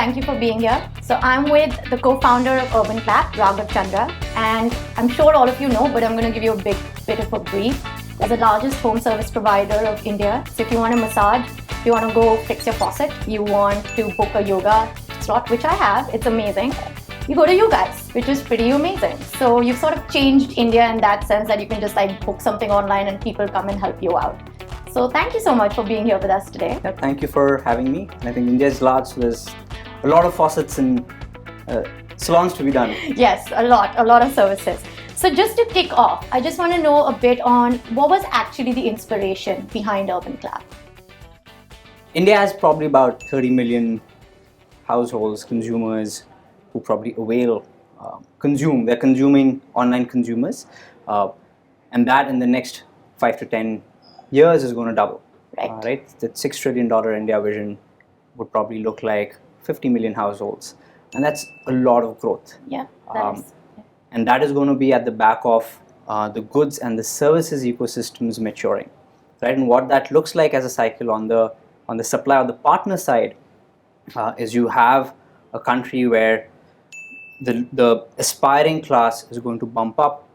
Thank you for being here. So I'm with the co-founder of UrbanClap, Raghav Chandra, and I'm sure all of you know, but I'm going to give you a bit of a brief. We're the largest home service provider of India. So if you want a massage, if you want to go fix your faucet, you want to book a yoga slot, which I have, it's amazing. You go to you guys, which is pretty amazing. So you've sort of changed India in that sense that you can just like book something online and people come and help you out. So thank you so much for being here with us today. Yeah, thank you for having me. I think India is large, so there's a lot of faucets and salons to be done. Yes, a lot of services. So just to kick off, I just want to know a bit on what was actually the inspiration behind UrbanClap. India has probably about 30 million households, consumers who probably consume. They're consuming online consumers, and that in the next 5 to 10 years is going to double. Right. The $6 trillion India vision would probably look like 50 million households, and that's a lot of growth. Yeah, that is. And that is going to be at the back of the goods and the services ecosystems maturing, right? And what that looks like as a cycle on the supply or the partner side is you have a country where the aspiring class is going to bump up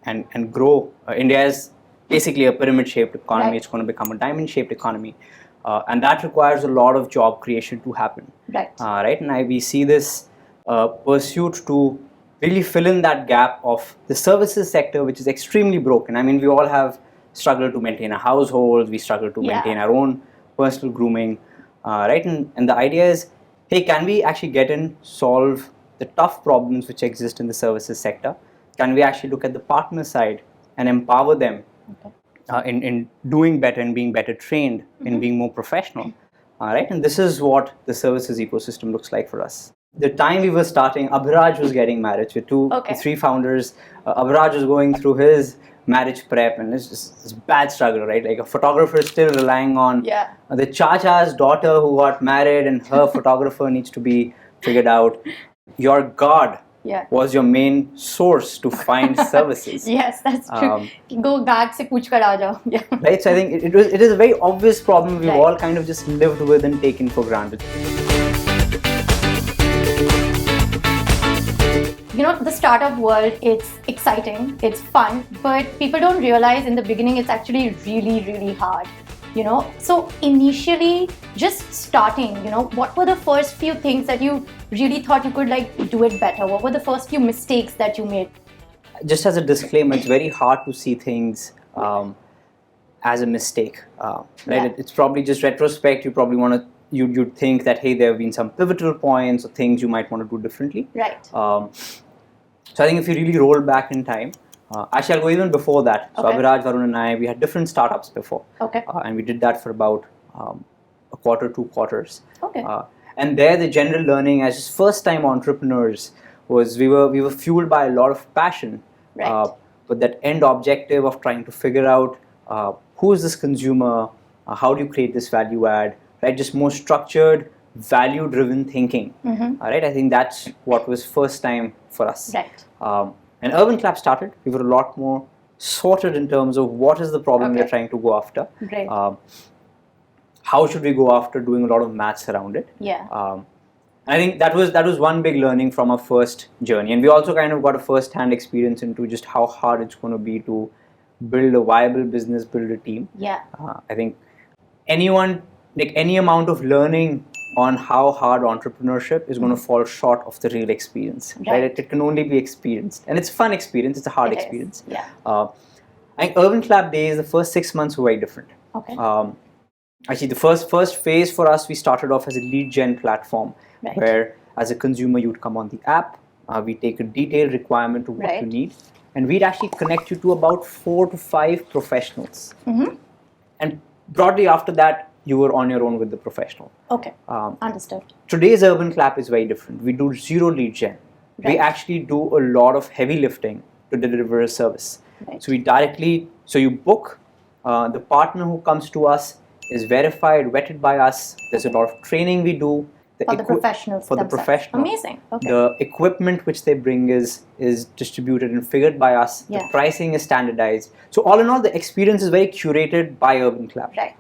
and grow. India is basically a pyramid-shaped economy. Right. It's going to become a diamond-shaped economy, and that requires a lot of job creation to happen. Right. Right, and we see this pursuit to really fill in that gap of the services sector, which is extremely broken. I mean, we all have struggled to maintain a household. We struggle to maintain our own personal grooming, right? And the idea is, hey, can we actually get in, solve the tough problems which exist in the services sector? Can we actually look at the partner side and empower them in doing better and being better trained, in being more professional? Right? And this is what the services ecosystem looks like for us. The time we were starting, Abhiraj was getting married with three founders. Abhiraj was going through his marriage prep, and it's just this bad struggle, right? Like a photographer is still relying on the Chacha's daughter who got married, and her photographer needs to be figured out. Your God was your main source to find services. Yes, that's true. Go guard se pooch kar aa jao. Yeah. Right, so I think it is a very obvious problem we've all kind of just lived with and taken for granted. You know, the startup world, it's exciting, it's fun, but people don't realize in the beginning it's actually really, really hard. You know, so initially just starting, you know, what were the first few things that you really thought you could like do it better? What were the first few mistakes that you made? Just as a disclaimer, it's very hard to see things as a mistake, right? It's probably just retrospect. You probably want to, you'd think that, hey, there have been some pivotal points or things you might want to do differently. Right. So I think if you really roll back in time, actually I'll go even before that. So Abhiraj, Varun and I, we had different startups before. And we did that for about a quarter, 2 quarters. And there the general learning as just first time entrepreneurs was we were fueled by a lot of passion. But that end objective of trying to figure out who is this consumer, how do you create this value add, right? Just more structured, value driven thinking. Right? I think that's what was first time for us. And UrbanClap started, we were a lot more sorted in terms of what is the problem we're trying to go after. How should we go after, doing a lot of maths around it. I think that was one big learning from our first journey. And we also kind of got a first-hand experience into just how hard it's going to be to build a viable business, build a team. I think anyone, like any amount of learning on how hard entrepreneurship is going to fall short of the real experience. Right? It can only be experienced. And it's a fun experience, it's a hard experience. I think UrbanClap days, the first 6 months were very different. Actually, the first phase for us, we started off as a lead gen platform where as a consumer you'd come on the app, we take a detailed requirement of what you need, and we'd actually connect you to about 4 to 5 professionals. And broadly after that, you were on your own with the professional. Understood. Today's UrbanClap is very different. We do zero lead gen. We actually do a lot of heavy lifting to deliver a service. So we directly, so you book, the partner who comes to us is verified, vetted by us. There's a lot of training we do. For the professionals. For the professional. Amazing. The equipment which they bring is distributed and figured by us. The pricing is standardized. So all in all, the experience is very curated by UrbanClap. Right.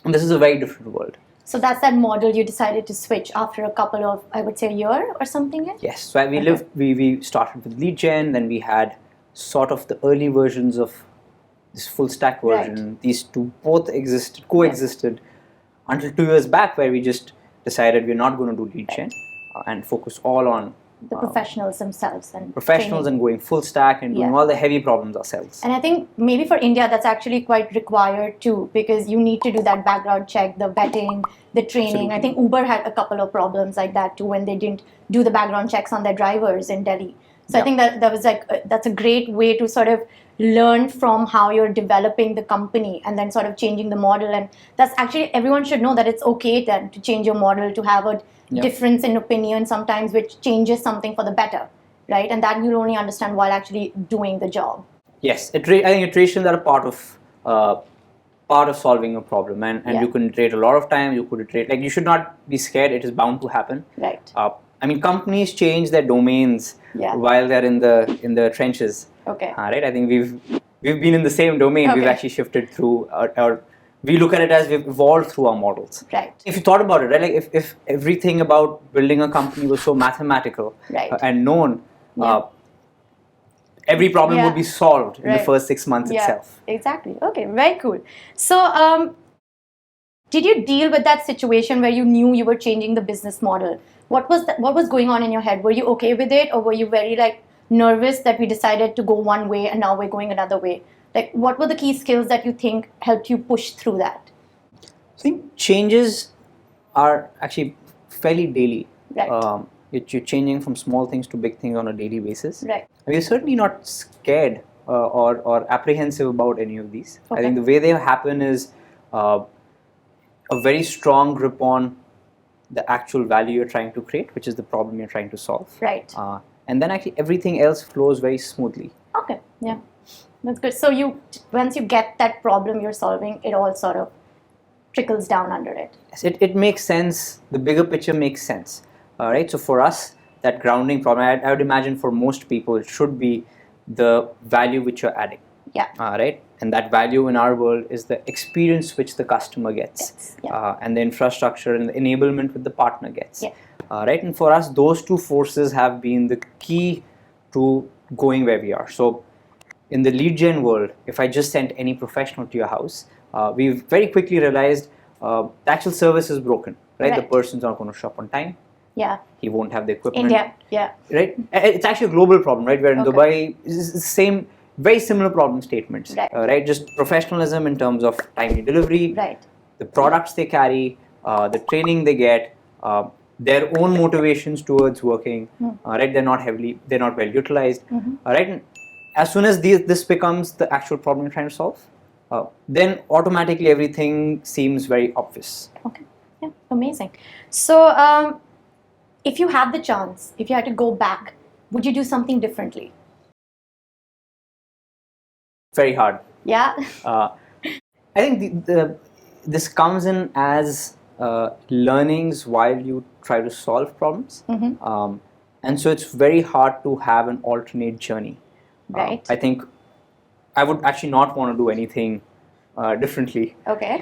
And this is a very different world. So that's that model you decided to switch after a couple of, I would say, a year or something. Yes. So we started with lead gen, then we had sort of the early versions of this full stack version. Right. These two both coexisted until 2 years back, where we just decided we're not going to do lead gen and focus all on The professionals themselves and professionals training. and going full stack and doing all the heavy problems ourselves. And I think maybe for India that's actually quite required too, because you need to do that background check, the vetting, the training. Absolutely. I think Uber had a couple of problems like that too when they didn't do the background checks on their drivers in Delhi. So I think that was like that's a great way to sort of learn from how you're developing the company and then sort of changing the model. And that's actually, everyone should know that it's okay then to change your model, to have a difference in opinion sometimes which changes something for the better, right? And that you'll only understand while actually doing the job. Yes, I think iterations are a part of solving a problem, and you can iterate a lot of time. You could iterate, like, you should not be scared. It is bound to happen. Right. I mean, companies change their domains while they're in the trenches. Okay. Right. I think we've been in the same domain. Okay. We've actually shifted through, or we look at it as we've evolved through our models. Right. If you thought about it, right, like if everything about building a company was so mathematical and known, every problem would be solved in the first 6 months itself. Exactly. Okay, very cool. So, did you deal with that situation where you knew you were changing the business model? What was going on in your head? Were you okay with it, or were you very nervous that we decided to go one way and now we're going another way? Like, what were the key skills that you think helped you push through that? I think changes are actually fairly daily. Right. You're changing from small things to big things on a daily basis. Right. And we're certainly not scared or apprehensive about any of these. Okay. I think the way they happen is a very strong grip on the actual value you're trying to create, which is the problem you're trying to solve. Right. And then actually everything else flows very smoothly. Okay. Yeah. That's good. So once you get that problem you're solving, it all sort of trickles down under it. Yes, it makes sense. The bigger picture makes sense. Right. So for us, that grounding problem, I would imagine for most people, it should be the value which you're adding. Yeah. Right. And that value in our world is the experience which the customer gets, Yes. Yeah. and the infrastructure and the enablement which the partner gets. Yeah. Right. And for us, those two forces have been the key to going where we are. So in the lead gen world, if I just sent any professional to your house, we've very quickly realized the actual service is broken. Right. The person's not going to shop on time. Yeah. He won't have the equipment. India. Yeah. Right. It's actually a global problem, right? Where in Dubai, it's the same, very similar problem statements. Right. Right. Just professionalism in terms of timely delivery. Right. The products they carry, the training they get, their own motivations towards working. Right. They're not well utilized. Right. And as soon as this becomes the actual problem you're trying to solve, then automatically everything seems very obvious. Okay. Yeah. Amazing. So, if you had the chance, if you had to go back, would you do something differently? Very hard. Yeah. I think this comes in as learnings while you try to solve problems. And so it's very hard to have an alternate journey. Right. I think I would actually not want to do anything differently. Okay.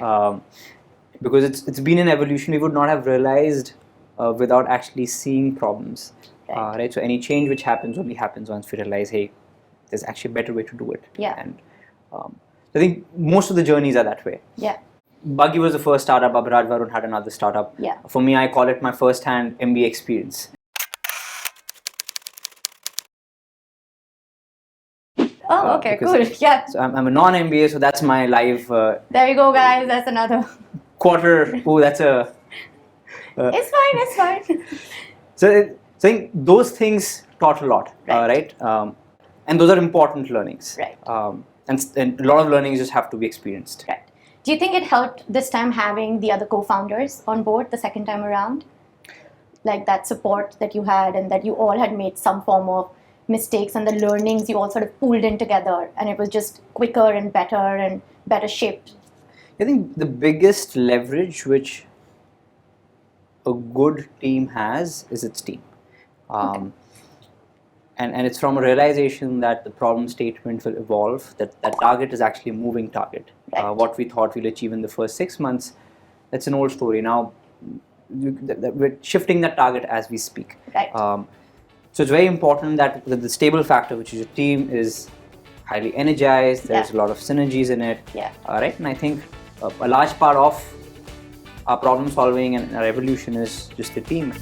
Because it's been an evolution we would not have realized without actually seeing problems. Right. So any change which happens only happens once we realize, hey, there's actually a better way to do it. Yeah. And I think most of the journeys are that way. Yeah. Buggy was the first startup. Abhiraj Varun had another startup. Yeah. For me, I call it my first-hand MBA experience. Oh, okay, cool. Yeah. So I'm a non-MBA, so that's my live There you go, guys. That's another. quarter. Oh, that's a. It's fine. It's fine. So I think those things taught a lot, right? And those are important learnings. Right. And a lot of learnings just have to be experienced. Right. Do you think it helped this time having the other co-founders on board the second time around? Like that support that you had and that you all had made some form of mistakes and the learnings you all sort of pulled in together and it was just quicker and better shaped. I think the biggest leverage which a good team has is its team. And it's from a realization that the problem statement will evolve, that target is actually a moving target. Right. What we thought we'll achieve in the first 6 months, that's an old story. Now, we're shifting that target as we speak. Right. So it's very important that the stable factor, which is your team, is highly energized. There's a lot of synergies in it. Yeah. Right. And I think a large part of our problem solving and our evolution is just the team.